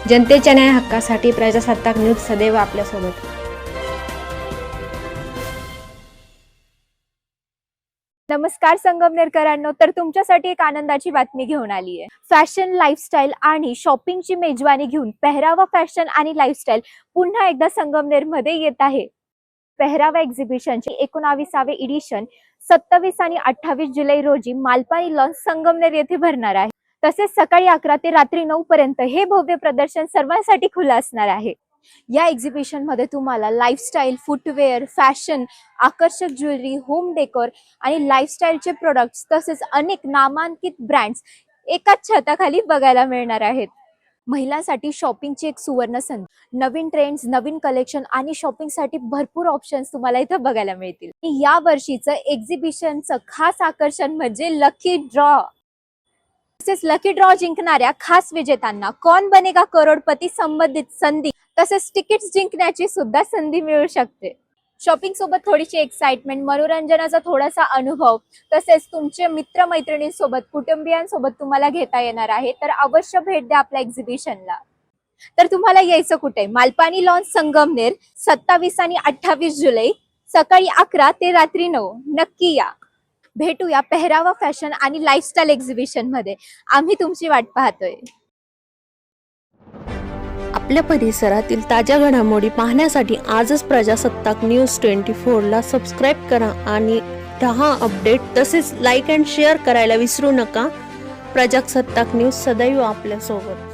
जनतेच्या न्याय हक्कासाठी प्रजासत्ताक न्यूज सदैव आपल्यासोबत. नमस्कार संगमनेरकरांनो, तर तुमच्यासाठी एक आनंदाची बातमी घेऊन आली आहे. फॅशन, लाईफस्टाईल आणि शॉपिंगची मेजवानी घेऊन पेहरावा फॅशन आणि लाईफस्टाईल पुन्हा एकदा संगमनेरमध्ये येत आहे. पेहरावा एक्झिबिशनचे 19वे एडिशन 27 आणि 28 जुलै रोजी मालपाणी लॉन संगमनेर येथे भरणार आहे. तसेच सकाळी 11 ते रात्री 9 पर्यंत हे भव्य प्रदर्शन सर्वांसाठी खुलं असणार आहे. या एक्झिबिशन मध्ये तुम्हाला लाईफस्टाईल, फुटवेअर, फॅशन, आकर्षक ज्वेलरी, होम डेकोर आणि लाईफस्टाईलचे प्रोडक्ट्स तसेच अनेक नामांकित ब्रँड्स एकाच छताखाली बघायला मिळणार आहेत. महिलांसाठी शॉपिंगची एक सुवर्ण संधी. नवीन ट्रेंड्स, नवीन कलेक्शन आणि शॉपिंगसाठी भरपूर ऑप्शन्स तुम्हाला इथे बघायला मिळतील. या वर्षीचं एक्झिबिशनचं खास आकर्षण म्हणजे लकी ड्रॉ. तसेच लकी ड्रॉ जिंकणाऱ्या खास विजेत्यांना कौन बनेगा करोडपती संबंधित संधी तसेच तिकीट्स जिंकण्याची सुद्धा संधी मिळू शकते. शॉपिंग सोबत थोडीशी एक्साइटमेंट, मनोरंजनाचा थोडासा अनुभव तसेच तुमचे मित्रमैत्रिणींसोबत, कुटुंबियांसोबत तुम्हाला घेता येणार आहे. तर अवश्य भेट द्या आपल्या एक्झिबिशनला. तर तुम्हाला यायचं कुठे? मालपाणी लॉन संगमनेर 27 आणि 28 जुलै सकाळी 11 ते रात्री 9. नक्की या. भेटूया पेहरावा फॅशन आणि लाईफस्टाईल एक्झिबिशन मध्ये. आम्ही तुमची वाट पाहतोय. आपल्या परिसरातील ताज्या घडामोडी पाहण्यासाठी आजच प्रजासत्ताक न्यूज 24 ला सबस्क्राईब करा आणि रहा अपडेट. तसेच लाईक अँड शेअर करायला विसरू नका. प्रजासत्ताक न्यूज सदैव आपल्यासोबत.